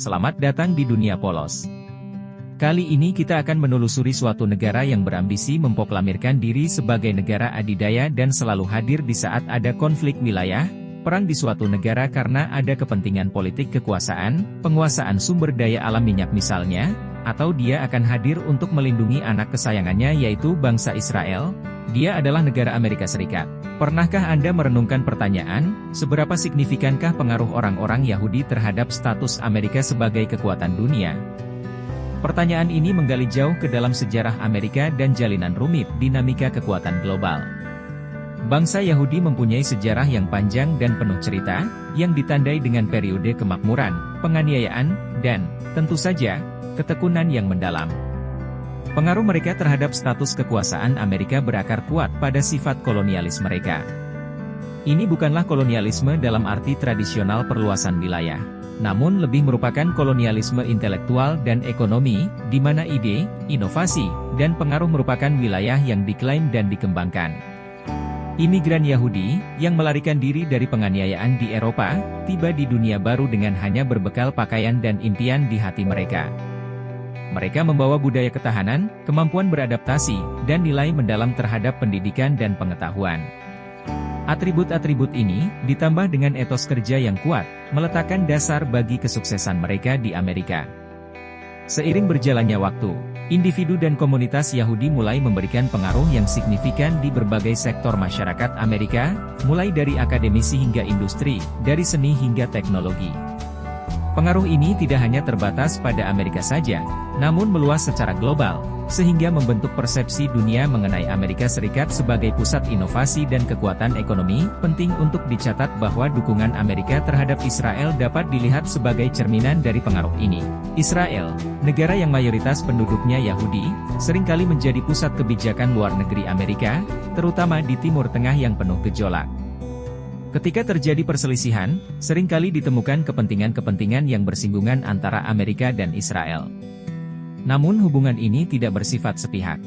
Selamat datang di dunia polos. Kali ini kita akan menelusuri suatu negara yang berambisi memproklamirkan diri sebagai negara adidaya dan selalu hadir di saat ada konflik wilayah, perang di suatu negara karena ada kepentingan politik kekuasaan, penguasaan sumber daya alam minyak misalnya, atau dia akan hadir untuk melindungi anak kesayangannya yaitu bangsa Israel. Dia adalah negara Amerika Serikat. Pernahkah Anda merenungkan pertanyaan, seberapa signifikankah pengaruh orang-orang Yahudi terhadap status Amerika sebagai kekuatan dunia? Pertanyaan ini menggali jauh ke dalam sejarah Amerika dan jalinan rumit dinamika kekuatan global. Bangsa Yahudi mempunyai sejarah yang panjang dan penuh cerita, yang ditandai dengan periode kemakmuran, penganiayaan, dan, tentu saja, ketekunan yang mendalam. Pengaruh mereka terhadap status kekuasaan Amerika berakar kuat pada sifat kolonialis mereka. Ini bukanlah kolonialisme dalam arti tradisional perluasan wilayah, namun lebih merupakan kolonialisme intelektual dan ekonomi, di mana ide, inovasi, dan pengaruh merupakan wilayah yang diklaim dan dikembangkan. Imigran Yahudi, yang melarikan diri dari penganiayaan di Eropa, tiba di dunia baru dengan hanya berbekal pakaian dan impian di hati mereka. Mereka membawa budaya ketahanan, kemampuan beradaptasi, dan nilai mendalam terhadap pendidikan dan pengetahuan. Atribut-atribut ini, ditambah dengan etos kerja yang kuat, meletakkan dasar bagi kesuksesan mereka di Amerika. Seiring berjalannya waktu, individu dan komunitas Yahudi mulai memberikan pengaruh yang signifikan di berbagai sektor masyarakat Amerika, mulai dari akademisi hingga industri, dari seni hingga teknologi. Pengaruh ini tidak hanya terbatas pada Amerika saja, namun meluas secara global, sehingga membentuk persepsi dunia mengenai Amerika Serikat sebagai pusat inovasi dan kekuatan ekonomi. Penting untuk dicatat bahwa dukungan Amerika terhadap Israel dapat dilihat sebagai cerminan dari pengaruh ini. Israel, negara yang mayoritas penduduknya Yahudi, seringkali menjadi pusat kebijakan luar negeri Amerika, terutama di Timur Tengah yang penuh gejolak. Ketika terjadi perselisihan, seringkali ditemukan kepentingan-kepentingan yang bersinggungan antara Amerika dan Israel. Namun hubungan ini tidak bersifat sepihak.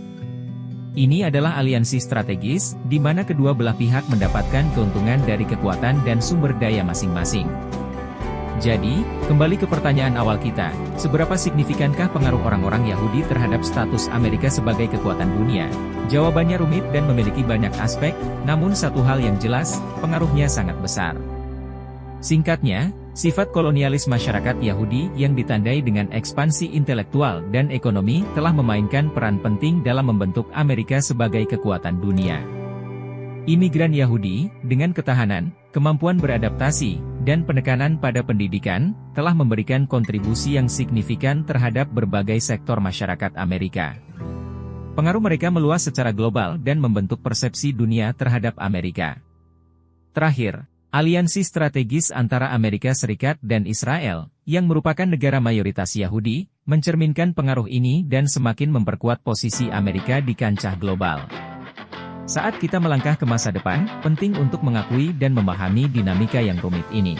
Ini adalah aliansi strategis, di mana kedua belah pihak mendapatkan keuntungan dari kekuatan dan sumber daya masing-masing. Jadi, kembali ke pertanyaan awal kita, seberapa signifikankah pengaruh orang-orang Yahudi terhadap status Amerika sebagai kekuatan dunia? Jawabannya rumit dan memiliki banyak aspek, namun satu hal yang jelas, pengaruhnya sangat besar. Singkatnya, sifat kolonialis masyarakat Yahudi yang ditandai dengan ekspansi intelektual dan ekonomi telah memainkan peran penting dalam membentuk Amerika sebagai kekuatan dunia. Imigran Yahudi, dengan ketahanan, kemampuan beradaptasi, dan penekanan pada pendidikan, telah memberikan kontribusi yang signifikan terhadap berbagai sektor masyarakat Amerika. Pengaruh mereka meluas secara global dan membentuk persepsi dunia terhadap Amerika. Terakhir, aliansi strategis antara Amerika Serikat dan Israel, yang merupakan negara mayoritas Yahudi, mencerminkan pengaruh ini dan semakin memperkuat posisi Amerika di kancah global. Saat kita melangkah ke masa depan, penting untuk mengakui dan memahami dinamika yang rumit ini.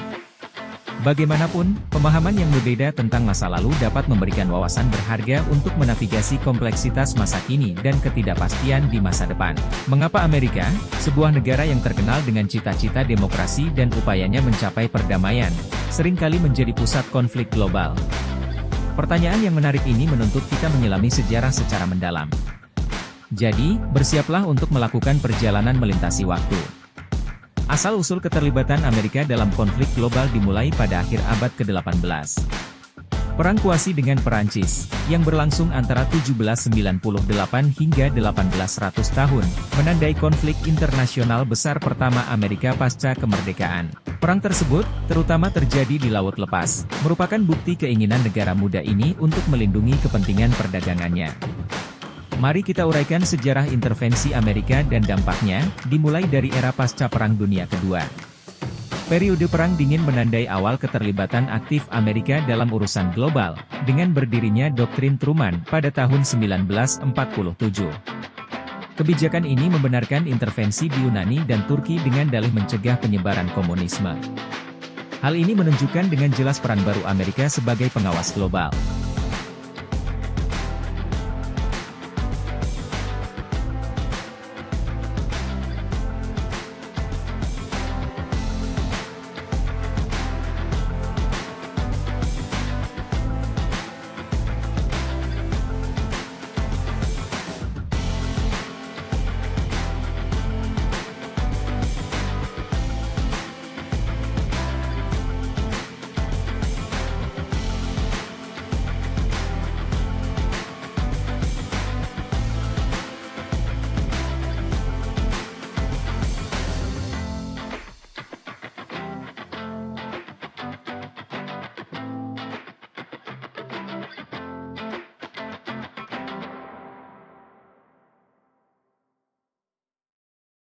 Bagaimanapun, pemahaman yang berbeda tentang masa lalu dapat memberikan wawasan berharga untuk menavigasi kompleksitas masa kini dan ketidakpastian di masa depan. Mengapa Amerika, sebuah negara yang terkenal dengan cita-cita demokrasi dan upayanya mencapai perdamaian, seringkali menjadi pusat konflik global? Pertanyaan yang menarik ini menuntut kita menyelami sejarah secara mendalam. Jadi, bersiaplah untuk melakukan perjalanan melintasi waktu. Asal-usul keterlibatan Amerika dalam konflik global dimulai pada akhir abad ke-18. Perang Kuasi dengan Perancis, yang berlangsung antara 1798 hingga 1800 tahun, menandai konflik internasional besar pertama Amerika pasca kemerdekaan. Perang tersebut, terutama terjadi di Laut Lepas, merupakan bukti keinginan negara muda ini untuk melindungi kepentingan perdagangannya. Mari kita uraikan sejarah intervensi Amerika dan dampaknya, dimulai dari era pasca Perang Dunia Kedua. Periode Perang Dingin menandai awal keterlibatan aktif Amerika dalam urusan global, dengan berdirinya doktrin Truman pada tahun 1947. Kebijakan ini membenarkan intervensi di Yunani dan Turki dengan dalih mencegah penyebaran komunisme. Hal ini menunjukkan dengan jelas peran baru Amerika sebagai pengawas global.